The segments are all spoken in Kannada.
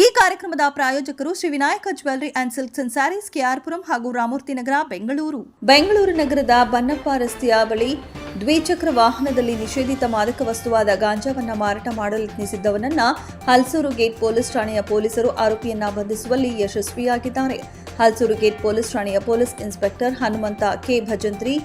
ಈ ಕಾರ್ಯಕ್ರಮದ ಪ್ರಾಯೋಜಕರು Shri Vinayaka jewellery and silks and saris KR Puram ಹಾಗೂ ರಾಮೂರ್ತಿ ನಗರ ಬೆಂಗಳೂರು ನಗರದ ಬನ್ನಪ್ಪ ರಸ್ತೆಯ ಬಳಿ ದ್ವಿಚಕ್ರ ವಾಹನದಲ್ಲಿ ನಿಷೇಧಿತ ಮಾದಕ ವಸ್ತುವಾದ ಗಾಂಜಾವನ್ನ ಮಾರಾಟ ಮಾಡಲು ಯತ್ನಿಸಿದ್ದವನನ್ನ ಹಲಸೂರು ಗೇಟ್ ಪೊಲೀಸ್ ಠಾಣೆಯ ಪೊಲೀಸರು ಆರೋಪಿಯನ್ನ ಬಂಧಿಸುವಲ್ಲಿ ಯಶಸ್ವಿಯಾಗಿದ್ದಾರೆ. ಹಲಸೂರು ಗೇಟ್ ಪೊಲೀಸ್ ಠಾಣೆಯ police inspector Hanumantha K Bhajantri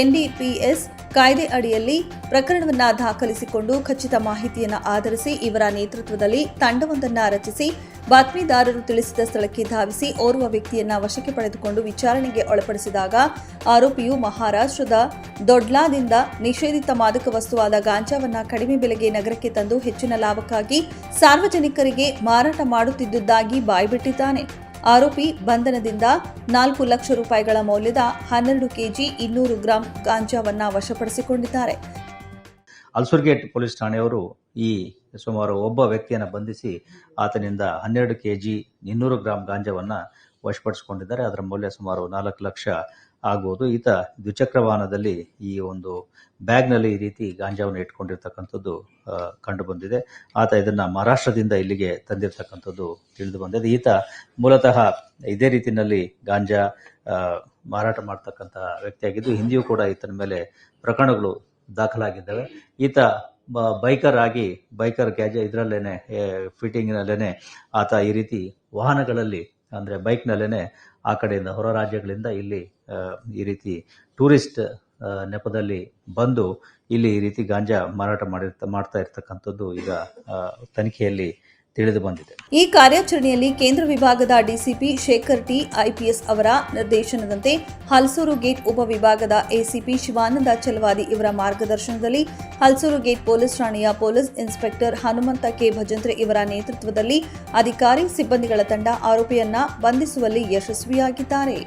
NDPS ಕಾಯ್ದೆ ಅಡಿಯಲ್ಲಿ ಪ್ರಕರಣವನ್ನು ದಾಖಲಿಸಿಕೊಂಡು ಖಚಿತ ಮಾಹಿತಿಯನ್ನು ಆಧರಿಸಿ ಇವರ ನೇತೃತ್ವದಲ್ಲಿ ತಂಡವೊಂದನ್ನು ರಚಿಸಿ ಬಾತ್ಮೀದಾರರು ತಿಳಿಸಿದ ಸ್ಥಳಕ್ಕೆ ಧಾವಿಸಿ ಓರ್ವ ವ್ಯಕ್ತಿಯನ್ನ ವಶಕ್ಕೆ ಪಡೆದುಕೊಂಡು ವಿಚಾರಣೆಗೆ ಒಳಪಡಿಸಿದಾಗ ಆರೋಪಿಯು ಮಹಾರಾಷ್ಟ್ರದ ದೊಡ್ಲಾದಿಂದ ನಿಷೇಧಿತ ಮಾದಕ ವಸ್ತುವಾದ ಗಾಂಜಾವನ್ನ ಕಡಿಮೆ ಬೆಲೆಗೆ ನಗರಕ್ಕೆ ತಂದು ಹೆಚ್ಚಿನ ಲಾಭಕ್ಕಾಗಿ ಸಾರ್ವಜನಿಕರಿಗೆ ಮಾರಾಟ ಮಾಡುತ್ತಿದ್ದುದಾಗಿ ಬಾಯ್ಬಿಟ್ಟಿದ್ದಾನೆ. ಆರೋಪಿ ಬಂಧನದಿಂದ 4 ಲಕ್ಷ ರೂಪಾಯಿಗಳ ಮೌಲ್ಯದ 12 ಕೆಜಿ 200 ಗ್ರಾಂ ಗಾಂಜಾವನ್ನ ವಶಪಡಿಸಿಕೊಂಡಿದ್ದಾರೆ. ಹಲಸೂರುಗೇಟ್ ಪೊಲೀಸ್ ಠಾಣೆಯವರು ಈ ಸುಮಾರು ಒಬ್ಬ ವ್ಯಕ್ತಿಯನ್ನು ಬಂಧಿಸಿ ಆತನಿಂದ 12 ಕೆಜಿ 200 ಗ್ರಾಂ ಗಾಂಜಾವನ್ನ ವಶಪಡಿಸಿಕೊಂಡಿದ್ದಾರೆ. ಅದರ ಮೌಲ್ಯ ಸುಮಾರು 4 ಲಕ್ಷ ಆಗ್ಬೋದು. ಈತ ದ್ವಿಚಕ್ರ ವಾಹನದಲ್ಲಿ ಈ ಒಂದು ಬ್ಯಾಗ್ನಲ್ಲಿ ಈ ರೀತಿ ಗಾಂಜಾವನ್ನು ಇಟ್ಕೊಂಡಿರ್ತಕ್ಕಂಥದ್ದು ಕಂಡು ಬಂದಿದೆ. ಆತ ಇದನ್ನ ಮಹಾರಾಷ್ಟ್ರದಿಂದ ಇಲ್ಲಿಗೆ ತಂದಿರತಕ್ಕಂಥದ್ದು ತಿಳಿದು ಬಂದಿದೆ. ಈತ ಮೂಲತಃ ಇದೇ ರೀತಿಯಲ್ಲಿ ಗಾಂಜಾ ಮಾರಾಟ ಮಾಡ್ತಕ್ಕಂತಹ ವ್ಯಕ್ತಿಯಾಗಿದ್ದು ಹಿಂದಿಯೂ ಕೂಡ ಈತನ ಮೇಲೆ ಪ್ರಕರಣಗಳು ದಾಖಲಾಗಿದ್ದಾವೆ. ಈತ ಬೈಕರ್ ಗ್ಯಾಜ್ ಇದರಲ್ಲೇನೆ ಫಿಟ್ಟಿಂಗ್ನಲ್ಲೇನೆ ಆತ ಈ ರೀತಿ ವಾಹನಗಳಲ್ಲಿ ಅಂದರೆ ಬೈಕ್ನಲ್ಲೇನೆ ಆ ಕಡೆಯಿಂದ ಹೊರ ರಾಜ್ಯಗಳಿಂದ ಇಲ್ಲಿ ಈ ರೀತಿ ಟೂರಿಸ್ಟ್ ನೆಪದಲ್ಲಿ ಬಂದು ಇಲ್ಲಿ ಈ ರೀತಿ ಗಾಂಜಾ ಮಾರಾಟ ಮಾಡ್ತಾ ಇರ್ತಕ್ಕಂಥದ್ದು ಈಗ ತನಿಖೆಯಲ್ಲಿ ತಿಳಿದು ಬಂದಿದೆ. ಈ ಕಾರ್ಯಾಚರಣೆಯಲ್ಲಿ ಕೇಂದ್ರ ವಿಭಾಗದ ಡಿಸಿಪಿ ಶೇಖರ್ ಟಿ ಐಪಿಎಸ್ ಅವರ ನಿರ್ದೇಶನದಂತೆ ಹಲಸೂರು ಗೇಟ್ ಉಪವಿಭಾಗದ ಎಸಿಪಿ ಶಿವಾನಂದ ಚಲವಾದಿ ಇವರ ಮಾರ್ಗದರ್ಶನದಲ್ಲಿ ಹಲಸೂರು ಗೇಟ್ ಪೊಲೀಸ್ ಠಾಣೆಯ ಪೊಲೀಸ್ ಇನ್ಸ್ಪೆಕ್ಟರ್ ಹನುಮಂತ ಕೆ ಭಜಂತ್ರೆ ಇವರ ನೇತೃತ್ವದಲ್ಲಿ ಅಧಿಕಾರಿ ಸಿಬ್ಬಂದಿಗಳ ತಂಡ ಆರೋಪಿಯನ್ನ ಬಂಧಿಸುವಲ್ಲಿ ಯಶಸ್ವಿಯಾಗಿದ್ದಾರೆ.